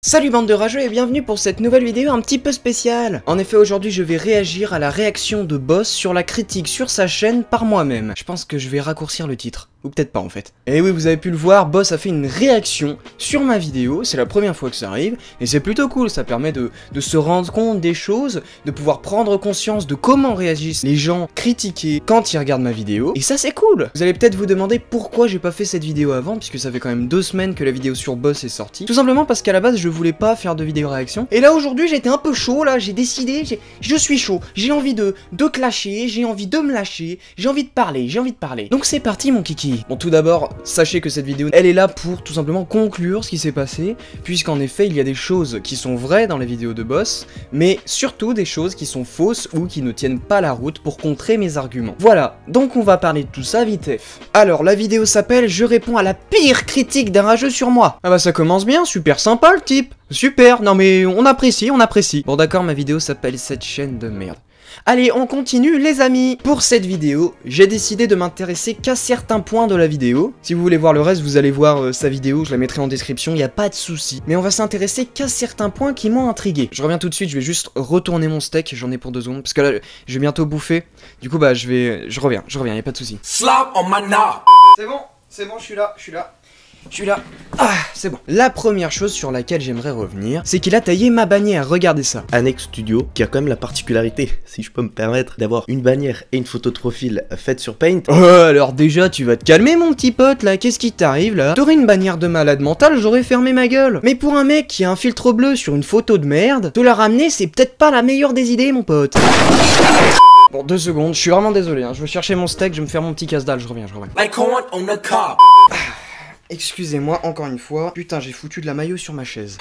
Salut bande de rageux et bienvenue pour cette nouvelle vidéo un petit peu spéciale. En effet aujourd'hui je vais réagir à la réaction de Boss sur la critique sur sa chaîne par moi-même. Je pense que je vais raccourcir le titre, ou peut-être pas en fait. Et oui vous avez pu le voir, Boss a fait une réaction sur ma vidéo, c'est la première fois que ça arrive, et c'est plutôt cool, ça permet de se rendre compte des choses, de pouvoir prendre conscience de comment réagissent les gens critiqués quand ils regardent ma vidéo, et ça c'est cool. Vous allez peut-être vous demander pourquoi j'ai pas fait cette vidéo avant, puisque ça fait quand même 2 semaines que la vidéo sur Boss est sortie. Tout simplement parce qu'à la base je voulais pas faire de vidéo réaction. Et là aujourd'hui j'étais un peu chaud là, j'ai décidé, je suis chaud, j'ai envie de clasher, j'ai envie de me lâcher, j'ai envie de parler, Donc c'est parti mon kiki. Bon tout d'abord, sachez que cette vidéo, elle est là pour tout simplement conclure ce qui s'est passé, puisqu'en effet il y a des choses qui sont vraies dans les vidéos de Boss, mais surtout des choses qui sont fausses ou qui ne tiennent pas la route pour contrer mes arguments. Voilà, donc on va parler de tout ça vite F. Alors la vidéo s'appelle « Je réponds à la pire critique d'un rageux sur moi ». Ah bah ça commence bien, super sympa le type. Super, non mais on apprécie. Bon d'accord, ma vidéo s'appelle cette chaîne de merde. Allez, on continue les amis. Pour cette vidéo, j'ai décidé de m'intéresser qu'à certains points de la vidéo. Si vous voulez voir le reste, vous allez voir sa vidéo, je la mettrai en description, y a pas de souci. Mais on va s'intéresser qu'à certains points qui m'ont intrigué. Je reviens tout de suite, je vais juste retourner mon steak, j'en ai pour 2 secondes, parce que là, je vais bientôt bouffer. Du coup, bah, je reviens, y a pas de souci. Slap on my knob. C'est bon, je suis là. Ah, c'est bon. La première chose sur laquelle j'aimerais revenir, c'est qu'il a taillé ma bannière, regardez ça. Annex Studio, qui a quand même la particularité, si je peux me permettre, d'avoir une bannière et une photo de profil faite sur Paint. Oh, alors déjà, tu vas te calmer mon petit pote, là, qu'est-ce qui t'arrive, là? T'aurais une bannière de malade mental, j'aurais fermé ma gueule. Mais pour un mec qui a un filtre bleu sur une photo de merde, te la ramener, c'est peut-être pas la meilleure des idées, mon pote. Bon, 2 secondes, je suis vraiment désolé, hein. Je vais chercher mon steak, je vais me faire mon petit casse-dalle, je reviens. Like corn on the cob. Excusez-moi encore une fois, putain j'ai foutu de la mayo sur ma chaise.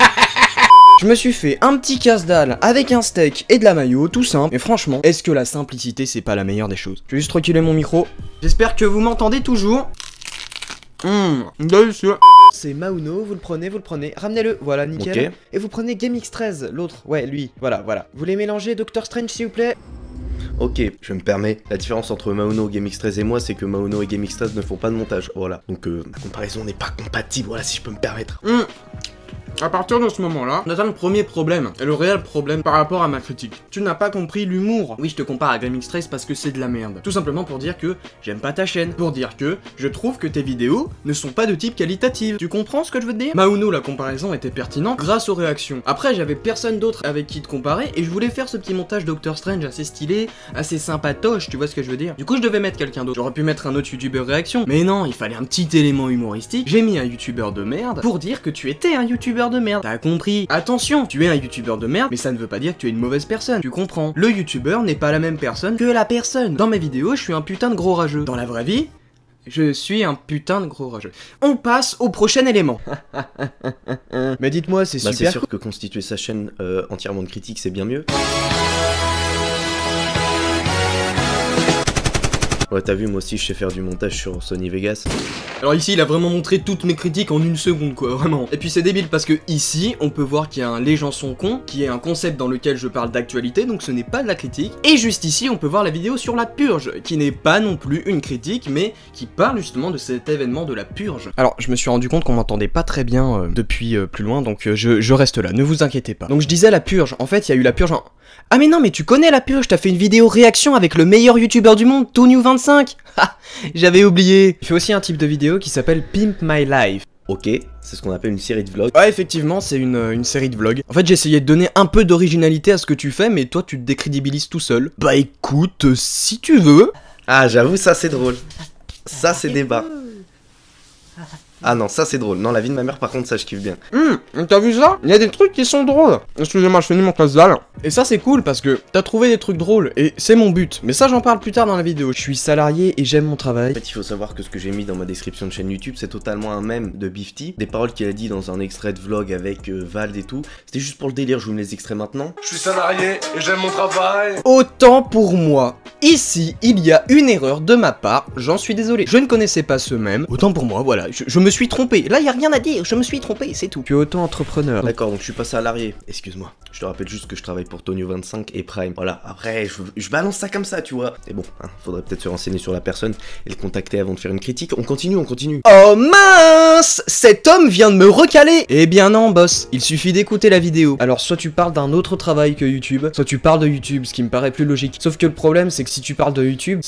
Je me suis fait un petit casse-dalle avec un steak et de la mayo, tout simple. Mais franchement, est-ce que la simplicité c'est pas la meilleure des choses? Je vais juste reculer mon micro. J'espère que vous m'entendez toujours. Délicieux. C'est Mauno, vous le prenez, ramenez-le, voilà, nickel. Okay. Et vous prenez GameX13, l'autre, ouais, lui, voilà. Vous les mélangez, Doctor Strange s'il vous plaît. Ok, je me permets. La différence entre Mauno, GameX13 et moi, c'est que Mauno et GameX13 ne font pas de montage. Voilà. Donc la comparaison n'est pas compatible, voilà, si je peux me permettre. À partir de ce moment-là, on atteint le premier problème, et le réel problème par rapport à ma critique. Tu n'as pas compris l'humour. Oui, je te compare à GameX13 parce que c'est de la merde. Tout simplement pour dire que j'aime pas ta chaîne. Pour dire que je trouve que tes vidéos ne sont pas de type qualitative. Tu comprends ce que je veux te dire? Mauno, la comparaison était pertinente grâce aux réactions. Après, j'avais personne d'autre avec qui te comparer, et je voulais faire ce petit montage Doctor Strange assez stylé, assez sympatoche, tu vois ce que je veux dire? Du coup, je devais mettre quelqu'un d'autre. J'aurais pu mettre un autre youtubeur réaction, mais non, il fallait un petit élément humoristique. J'ai mis un youtubeur de merde pour dire que tu étais un youtubeur de merde. T'as compris? Attention, tu es un youtubeur de merde, mais ça ne veut pas dire que tu es une mauvaise personne. Tu comprends? Le youtubeur n'est pas la même personne que la personne. Dans mes vidéos, je suis un putain de gros rageux. Dans la vraie vie, je suis un putain de gros rageux. On passe au prochain élément. Mais dites-moi, c'est super. C'est sûr que constituer sa chaîne entièrement de critiques, c'est bien mieux. Ouais, t'as vu, moi aussi je sais faire du montage sur Sony Vegas. Alors ici il a vraiment montré toutes mes critiques en 1 seconde quoi, vraiment. Et puis c'est débile parce que ici on peut voir qu'il y a un Les gens sont cons, qui est un concept dans lequel je parle d'actualité, donc ce n'est pas de la critique. Et juste ici on peut voir la vidéo sur la purge, qui n'est pas non plus une critique, mais qui parle justement de cet événement de la purge. Alors je me suis rendu compte qu'on m'entendait pas très bien depuis plus loin, donc je reste là, ne vous inquiétez pas. Donc je disais la purge, en fait il y a eu la purge en... Ah mais non mais tu connais la purge, t'as fait une vidéo réaction avec le meilleur youtubeur du monde, TooNew25. Ha, j'avais oublié. Je fais aussi un type de vidéo qui s'appelle Pimp My Life. Ok, c'est ce qu'on appelle une série de vlogs. Ouais effectivement c'est une série de vlogs. En fait j'ai essayé de donner un peu d'originalité à ce que tu fais, mais toi tu te décrédibilises tout seul. Bah écoute, si tu veux. Ah j'avoue ça c'est drôle. Ça c'est débat. Ah non, ça c'est drôle. Non, la vie de ma mère, par contre, ça je kiffe bien. T'as vu ça? Il y a des trucs qui sont drôles. Excusez-moi, je finis mon casse-dalle. Et ça c'est cool parce que t'as trouvé des trucs drôles et c'est mon but. Mais ça j'en parle plus tard dans la vidéo. Je suis salarié et j'aime mon travail. En fait, il faut savoir que ce que j'ai mis dans ma description de chaîne YouTube, c'est totalement un mème de Bifty. Des paroles qu'il a dit dans un extrait de vlog avec Vald et tout. C'était juste pour le délire, je vous mets les extraits maintenant. Je suis salarié et j'aime mon travail. Autant pour moi. Ici, il y a une erreur de ma part, j'en suis désolé. Je ne connaissais pas ce mème. Autant pour moi, voilà. Je me suis trompé. Là, y a rien à dire, je me suis trompé, c'est tout. Tu es auto-entrepreneur. D'accord, donc je suis pas salarié. Excuse-moi. Je te rappelle juste que je travaille pour Tonio25 et Prime. Voilà, après, je balance ça comme ça, tu vois. Et bon, hein, faudrait peut-être se renseigner sur la personne et le contacter avant de faire une critique. On continue. Oh mince! Cet homme vient de me recaler! Eh bien non, boss, il suffit d'écouter la vidéo. Alors, soit tu parles d'un autre travail que YouTube, soit tu parles de YouTube, ce qui me paraît plus logique. Sauf que le problème, c'est que si tu parles de YouTube...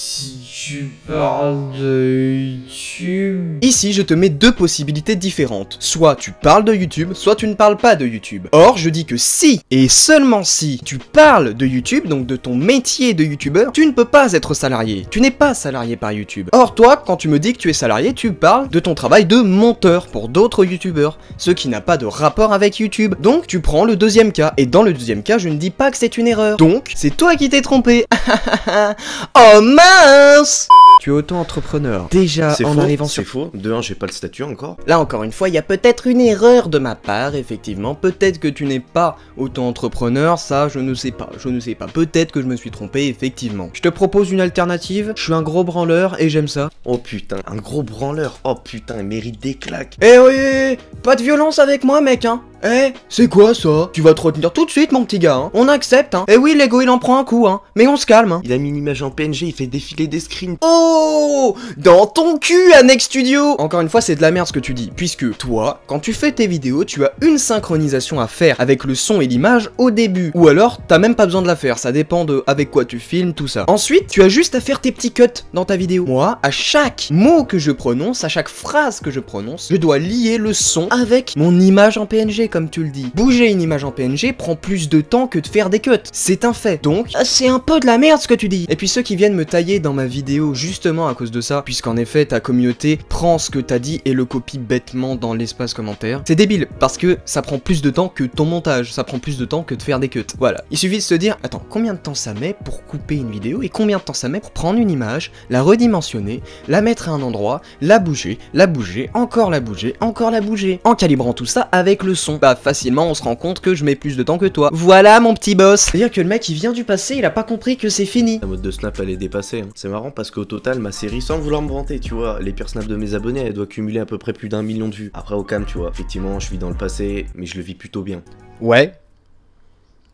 Ici, je te mets deux possibilités différentes. Soit tu parles de YouTube, soit tu ne parles pas de YouTube. Or, je dis que si, et seulement si, tu parles de YouTube, donc de ton métier de YouTubeur, tu ne peux pas être salarié. Tu n'es pas salarié par YouTube. Or, toi, quand tu me dis que tu es salarié, tu parles de ton travail de monteur pour d'autres YouTubeurs, ce qui n'a pas de rapport avec YouTube. Donc, tu prends le deuxième cas, et dans le deuxième cas, je ne dis pas que c'est une erreur. Donc, c'est toi qui t'es trompé. Oh mince! Tu es auto-entrepreneur. Déjà, en arrivant sur... C'est faux. De un, j'ai pas le statut encore. Là, encore une fois, il y a peut-être une erreur de ma part, effectivement. Peut-être que tu n'es pas auto-entrepreneur, ça, je ne sais pas. Peut-être que je me suis trompé, effectivement. Je te propose une alternative. Je suis un gros branleur et j'aime ça. Oh putain, un gros branleur. Oh putain, il mérite des claques. Eh oui, pas de violence avec moi, mec, hein. Eh, c'est quoi ça? Tu vas te retenir tout de suite, mon petit gars, hein. On accepte, hein. Eh oui, l'ego, il en prend un coup, hein. Mais on se calme, hein. Il a mis une image en PNG, il fait défiler des screens. Oh, dans ton cul, Annex Studio. Encore une fois, c'est de la merde ce que tu dis, puisque toi, quand tu fais tes vidéos, tu as une synchronisation à faire avec le son et l'image au début. Ou alors, t'as même pas besoin de la faire, ça dépend de avec quoi tu filmes, tout ça. Ensuite, tu as juste à faire tes petits cuts dans ta vidéo. Moi, à chaque mot que je prononce, à chaque phrase que je prononce, je dois lier le son avec mon image en PNG, comme tu le dis. Bouger une image en PNG prend plus de temps que de faire des cuts. C'est un fait. Donc, c'est un peu de la merde ce que tu dis. Et puis ceux qui viennent me tailler dans ma vidéo justement à cause de ça, puisqu'en effet ta communauté prend ce que t'as dit et le copie bêtement dans l'espace commentaire, c'est débile parce que ça prend plus de temps que ton montage, ça prend plus de temps que de faire des cuts. Voilà. Il suffit de se dire, attends, combien de temps ça met pour couper une vidéo et combien de temps ça met pour prendre une image, la redimensionner, la mettre à un endroit, la bouger, encore la bouger, en calibrant tout ça avec le son. Bah facilement on se rend compte que je mets plus de temps que toi. Voilà mon petit boss. C'est-à-dire que le mec il vient du passé, il a pas compris que c'est fini. La mode de snap elle est dépassée, hein. C'est marrant parce qu'au total ma série, sans vouloir me vanter, tu vois, les pires snaps de mes abonnés elle doit cumuler à peu près plus d'1 million de vues. Après au calme, tu vois, effectivement je vis dans le passé mais je le vis plutôt bien. Ouais.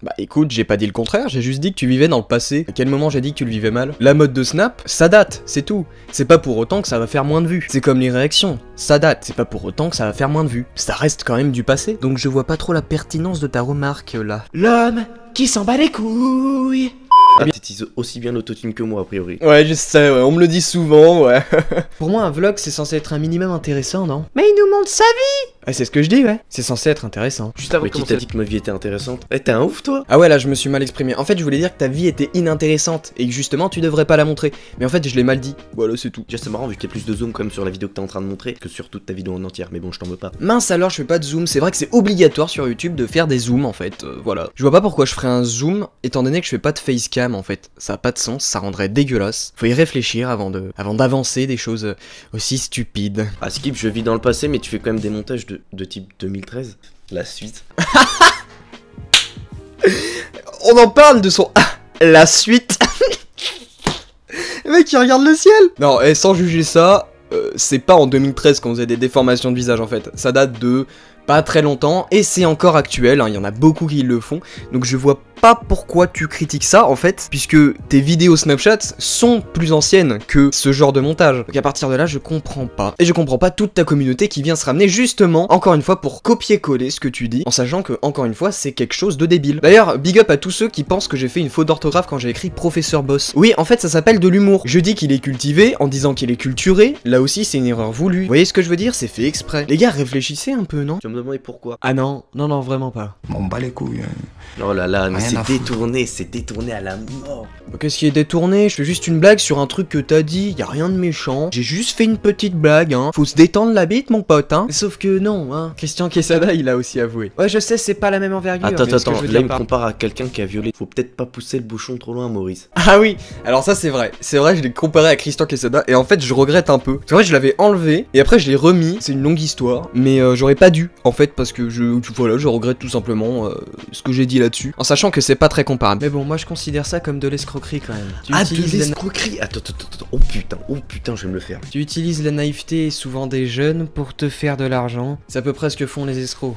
Bah écoute, j'ai pas dit le contraire, j'ai juste dit que tu vivais dans le passé. À quel moment j'ai dit que tu le vivais mal? La mode de snap, ça date, c'est tout. C'est pas pour autant que ça va faire moins de vues. C'est comme les réactions, ça date, c'est pas pour autant que ça va faire moins de vues. Ça reste quand même du passé. Donc je vois pas trop la pertinence de ta remarque là. L'homme qui s'en bat les couilles. Ah, t'utilises aussi bien l'autotune que moi a priori. Ouais, je sais, ouais, on me le dit souvent, ouais. Pour moi, un vlog, c'est censé être un minimum intéressant, non? Mais il nous montre sa vie! Ouais, c'est ce que je dis, ouais. C'est censé être intéressant. Juste avant, mais qui t'a dit que ma vie était intéressante? Eh, t'es un ouf, toi? Ah ouais, là, je me suis mal exprimé. En fait, je voulais dire que ta vie était inintéressante et que justement, tu devrais pas la montrer. Mais en fait, je l'ai mal dit. Voilà, c'est tout. Déjà, c'est marrant vu qu'il y a plus de zoom quand même sur la vidéo que t'es en train de montrer que sur toute ta vidéo en entière. Mais bon, je t'en veux pas. Mince, alors, je fais pas de zoom. C'est vrai que c'est obligatoire sur YouTube de faire des zooms, en fait. Voilà. Je vois pas pourquoi je ferais un zoom, étant donné que je fais pas de facecam, en fait. Ça a pas de sens, ça rendrait dégueulasse. Faut y réfléchir avant d'avancer des choses aussi stupides. Ah, Skip, je vis dans le passé, mais tu fais quand même des montages de type 2013. La suite. On en parle de son... la suite. Le mec, il regarde le ciel. Non, et sans juger ça, c'est pas en 2013 qu'on faisait des déformations de visage, en fait. Ça date de... pas très longtemps, et c'est encore actuel, hein, y en a beaucoup qui le font, donc je vois pas pourquoi tu critiques ça en fait, puisque tes vidéos Snapchat sont plus anciennes que ce genre de montage. Donc à partir de là, je comprends pas. Et je comprends pas toute ta communauté qui vient se ramener justement, encore une fois, pour copier-coller ce que tu dis, en sachant que, encore une fois, c'est quelque chose de débile. D'ailleurs, big up à tous ceux qui pensent que j'ai fait une faute d'orthographe quand j'ai écrit Professeur Boss. Oui, en fait, ça s'appelle de l'humour. Je dis qu'il est cultivé en disant qu'il est culturé, là aussi c'est une erreur voulue. Vous voyez ce que je veux dire? C'est fait exprès. Les gars, réfléchissez un peu, non? Tu vas me demander pourquoi? Ah non, non, vraiment pas. M'en bat les couilles. Oh là là, mais c'est détourné à la mort. Qu'est-ce qui est détourné? Je fais juste une blague sur un truc que t'as dit, y a rien de méchant. J'ai juste fait une petite blague, hein. Faut se détendre la bite, mon pote, hein. Sauf que non, hein. Christian Quesada, il a aussi avoué. Ouais, je sais, c'est pas la même envergure. Attends, là il me compare à quelqu'un qui a violé. Faut peut-être pas pousser le bouchon trop loin, Maurice. Ah oui, alors ça c'est vrai, je l'ai comparé à Christian Quesada, et en fait je regrette un peu. Parce qu'en fait je l'avais enlevé, et après je l'ai remis, c'est une longue histoire, mais j'aurais pas dû, en fait, parce que voilà, je regrette tout simplement ce que j'ai dit là-dessus, en sachant que c'est pas très comparable. Mais bon, moi je considère ça comme de l'escroquerie quand même. De l'escroquerie. Attends, oh putain, je vais me le faire. Tu utilises la naïveté, souvent des jeunes, pour te faire de l'argent. C'est à peu près ce que font les escrocs.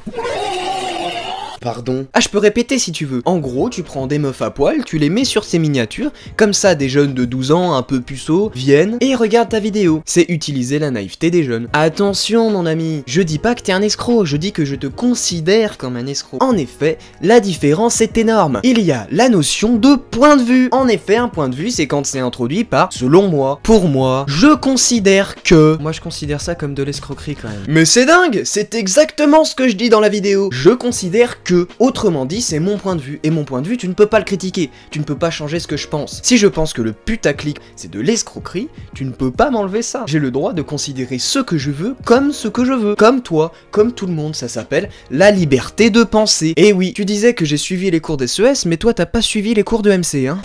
Pardon. Ah, je peux répéter si tu veux. En gros, tu prends des meufs à poil, tu les mets sur ces miniatures, comme ça des jeunes de 12 ans, un peu puceaux, viennent et regardent ta vidéo. C'est utiliser la naïveté des jeunes. Attention mon ami, je dis pas que t'es un escroc, je dis que je te considère comme un escroc. En effet, la différence est énorme. Il y a la notion de point de vue. En effet, un point de vue, c'est quand c'est introduit par selon moi, pour moi, je considère que... Moi je considère ça comme de l'escroquerie quand même. Mais c'est dingue, c'est exactement ce que je dis dans la vidéo. Je considère que... Autrement dit, c'est mon point de vue, et mon point de vue, tu ne peux pas le critiquer, tu ne peux pas changer ce que je pense. Si je pense que le putaclic, c'est de l'escroquerie, tu ne peux pas m'enlever ça. J'ai le droit de considérer ce que je veux comme ce que je veux, comme toi, comme tout le monde, ça s'appelle la liberté de penser. Et oui, tu disais que j'ai suivi les cours d'SES, mais toi t'as pas suivi les cours de MC, hein.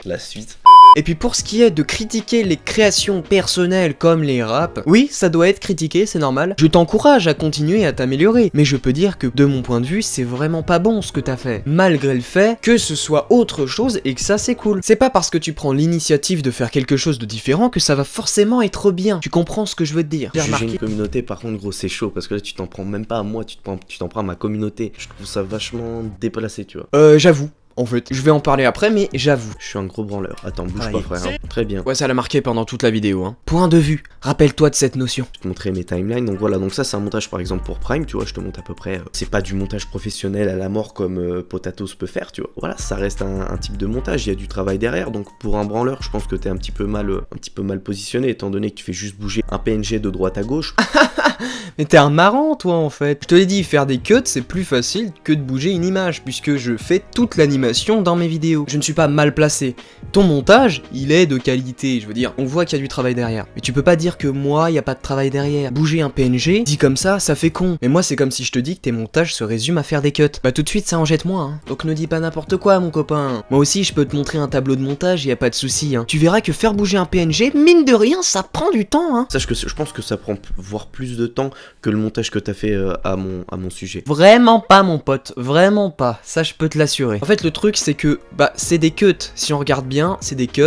La suite. Et puis pour ce qui est de critiquer les créations personnelles comme les raps, oui, ça doit être critiqué, c'est normal. Je t'encourage à continuer à t'améliorer, mais je peux dire que de mon point de vue, c'est vraiment pas bon ce que t'as fait. Malgré le fait que ce soit autre chose et que ça c'est cool. C'est pas parce que tu prends l'initiative de faire quelque chose de différent que ça va forcément être bien. Tu comprends ce que je veux te dire. Juger une communauté, par contre, gros, c'est chaud, parce que là tu t'en prends même pas à moi, tu t'en prends à ma communauté. Je trouve ça vachement déplacé, tu vois. J'avoue. En fait, je vais en parler après, mais j'avoue. Je suis un gros branleur. Attends, bouge pas, frère. Hein. Très bien. Ouais, ça l'a marqué pendant toute la vidéo, hein. Point de vue. Rappelle-toi de cette notion. Je vais te montrer mes timelines. Donc voilà, donc ça, c'est un montage, par exemple, pour Prime, tu vois. Je te montre à peu près. C'est pas du montage professionnel à la mort comme Potatoes peut faire, tu vois. Voilà, ça reste un type de montage. Il y a du travail derrière. Donc pour un branleur, je pense que t'es un petit peu mal positionné, étant donné que tu fais juste bouger un PNG de droite à gauche. Mais t'es un marrant, toi, en fait. Je te l'ai dit, faire des cuts, c'est plus facile que de bouger une image, puisque je fais toute l'animation dans mes vidéos. Je ne suis pas mal placé. Ton montage, il est de qualité, je veux dire, on voit qu'il y a du travail derrière. Mais tu peux pas dire que moi, il y a pas de travail derrière. Bouger un PNG, dit comme ça fait con. Mais moi, c'est comme si je te dis que tes montages se résument à faire des cuts. Bah tout de suite, ça en jette moins, hein. Donc ne dis pas n'importe quoi, mon copain. Moi aussi, je peux te montrer un tableau de montage, y a pas de souci, hein. Tu verras que faire bouger un PNG, mine de rien, ça prend du temps, hein. Sache que je pense que ça prend voire plus de temps que le montage que t'as fait à mon sujet. Vraiment pas, mon pote, vraiment pas. Ça, je peux te l'assurer. En fait, le truc, c'est que bah c'est des cuts, si on regarde bien, c'est des cuts,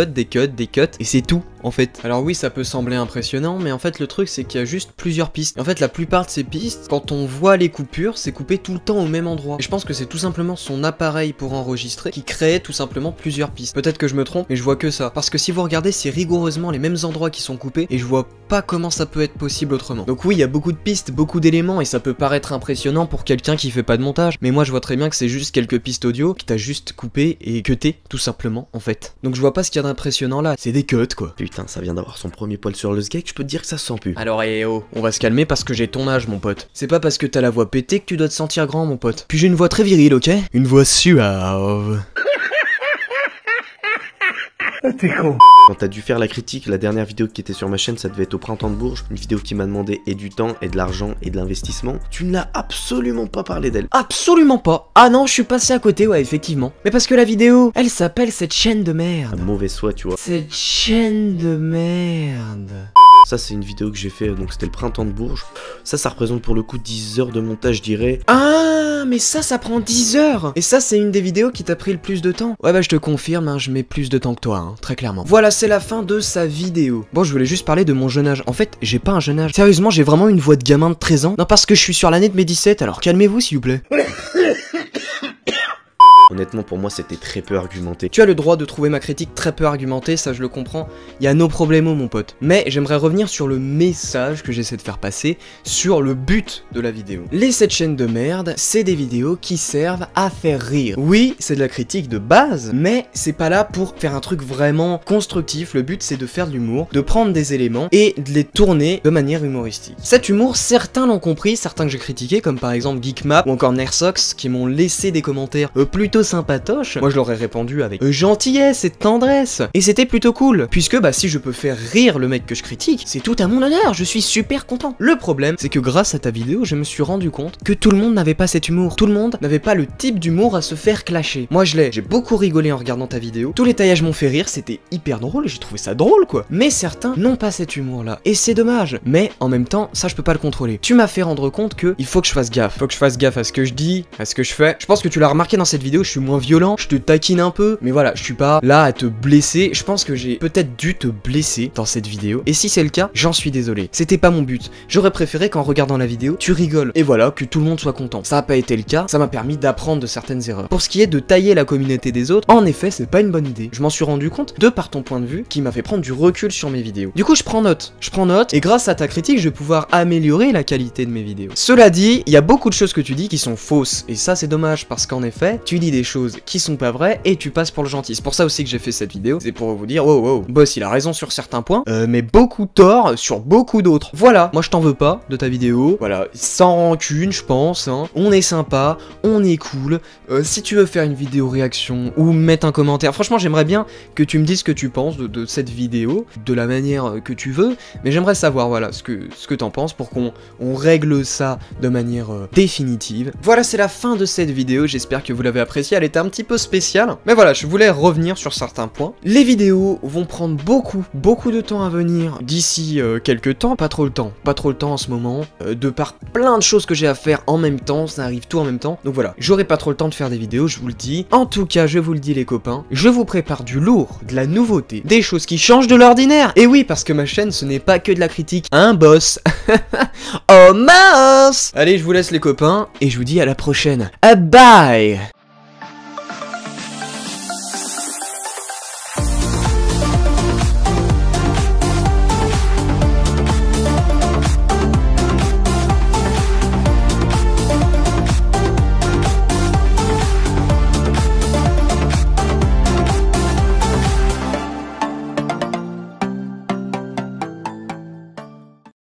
et c'est tout en fait. Alors oui, ça peut sembler impressionnant, mais en fait le truc c'est qu'il y a juste plusieurs pistes. En fait la plupart de ces pistes, quand on voit les coupures, c'est coupé tout le temps au même endroit. Et je pense que c'est tout simplement son appareil pour enregistrer qui crée tout simplement plusieurs pistes. Peut-être que je me trompe, mais je vois que ça. Parce que si vous regardez, c'est rigoureusement les mêmes endroits qui sont coupés, et je vois pas comment ça peut être possible autrement. Donc oui, il y a beaucoup de pistes, beaucoup d'éléments, et ça peut paraître impressionnant pour quelqu'un qui fait pas de montage, mais moi je vois très bien que c'est juste quelques pistes audio qui t'a juste coupé et cuté, tout simplement en fait. Donc je vois pas ce qu'il y a d'impressionnant là, c'est des cuts quoi. Putain, ça vient d'avoir son premier poil sur le sgeg, je peux te dire que ça se sent plus. Alors on va se calmer parce que j'ai ton âge mon pote. C'est pas parce que t'as la voix pétée que tu dois te sentir grand mon pote. Puis j'ai une voix très virile, ok? Une voix suave. T'es con. Quand t'as dû faire la critique, la dernière vidéo qui était sur ma chaîne, ça devait être au printemps de Bourges, une vidéo qui m'a demandé et du temps, et de l'argent, et de l'investissement. Tu ne l'as absolument pas parlé d'elle. Absolument pas. Ah non, je suis passé à côté, ouais, effectivement. Mais parce que la vidéo, elle s'appelle Cette chaîne de merde. Un mauvais choix, tu vois. Cette chaîne de merde. Ça, c'est une vidéo que j'ai fait, donc c'était le printemps de Bourges. Ça représente pour le coup 10 heures de montage, je dirais. Ah, mais ça prend 10 heures. Et ça, c'est une des vidéos qui t'a pris le plus de temps. Ouais, bah je te confirme, hein, je mets plus de temps que toi, hein, très clairement. Voilà, c'est la fin de sa vidéo. Bon, je voulais juste parler de mon jeune âge. En fait, j'ai pas un jeune âge. Sérieusement, j'ai vraiment une voix de gamin de 13 ans. Non, parce que je suis sur l'année de mes 17, alors calmez-vous, s'il vous plaît. Honnêtement, pour moi, c'était très peu argumenté. Tu as le droit de trouver ma critique très peu argumentée, ça je le comprends. Il y a no problemo, mon pote. Mais j'aimerais revenir sur le message que j'essaie de faire passer, sur le but de la vidéo. Les 7 chaînes de merde, c'est des vidéos qui servent à faire rire. Oui, c'est de la critique de base, mais c'est pas là pour faire un truc vraiment constructif. Le but, c'est de faire de l'humour, de prendre des éléments et de les tourner de manière humoristique. Cet humour, certains l'ont compris, certains que j'ai critiqués, comme par exemple Geekmap ou encore Nersox, qui m'ont laissé des commentaires plutôt sympatoche, moi je leur ai répondu avec gentillesse et tendresse. Et c'était plutôt cool, puisque bah si je peux faire rire le mec que je critique, c'est tout à mon honneur, je suis super content. Le problème, c'est que grâce à ta vidéo, je me suis rendu compte que tout le monde n'avait pas cet humour. Tout le monde n'avait pas le type d'humour à se faire clasher. Moi je l'ai, j'ai beaucoup rigolé en regardant ta vidéo. Tous les taillages m'ont fait rire, c'était hyper drôle, j'ai trouvé ça drôle quoi. Mais certains n'ont pas cet humour là, et c'est dommage. Mais en même temps, ça je peux pas le contrôler. Tu m'as fait rendre compte que il faut que je fasse gaffe. Faut que je fasse gaffe à ce que je dis, à ce que je fais. Je pense que tu l'as remarqué dans cette vidéo, je suis moins violent, je te taquine un peu, mais voilà, je suis pas là à te blesser. Je pense que j'ai peut-être dû te blesser dans cette vidéo. Et si c'est le cas, j'en suis désolé. C'était pas mon but. J'aurais préféré qu'en regardant la vidéo, tu rigoles. Et voilà, que tout le monde soit content. Ça a pas été le cas, ça m'a permis d'apprendre de certaines erreurs. Pour ce qui est de tailler la communauté des autres, en effet, c'est pas une bonne idée. Je m'en suis rendu compte de par ton point de vue qui m'a fait prendre du recul sur mes vidéos. Du coup, je prends note, et grâce à ta critique, je vais pouvoir améliorer la qualité de mes vidéos. Cela dit, il y a beaucoup de choses que tu dis qui sont fausses, et ça c'est dommage parce qu'en effet, tu dis des choses qui sont pas vraies et tu passes pour le gentil. C'est pour ça aussi que j'ai fait cette vidéo, c'est pour vous dire, wow, boss il a raison sur certains points, mais beaucoup tort sur beaucoup d'autres. Voilà, moi je t'en veux pas de ta vidéo, voilà, sans rancune je pense, hein. On est sympa, on est cool, si tu veux faire une vidéo réaction ou mettre un commentaire, franchement j'aimerais bien que tu me dises ce que tu penses de cette vidéo, de la manière que tu veux, mais j'aimerais savoir voilà ce que t'en penses pour qu'on règle ça de manière définitive. Voilà, c'est la fin de cette vidéo, j'espère que vous l'avez appréciée, elle était un petit peu spéciale, mais voilà, je voulais revenir sur certains points. Les vidéos vont prendre beaucoup de temps à venir d'ici quelques temps, pas trop le temps en ce moment, de par plein de choses que j'ai à faire en même temps, ça arrive tout en même temps, donc voilà, j'aurai pas trop le temps de faire des vidéos, je vous le dis. En tout cas, je vous le dis les copains, je vous prépare du lourd, de la nouveauté, des choses qui changent de l'ordinaire, et oui, parce que ma chaîne, ce n'est pas que de la critique, hein boss. Oh mince. Allez, je vous laisse les copains, et je vous dis à la prochaine. Bye.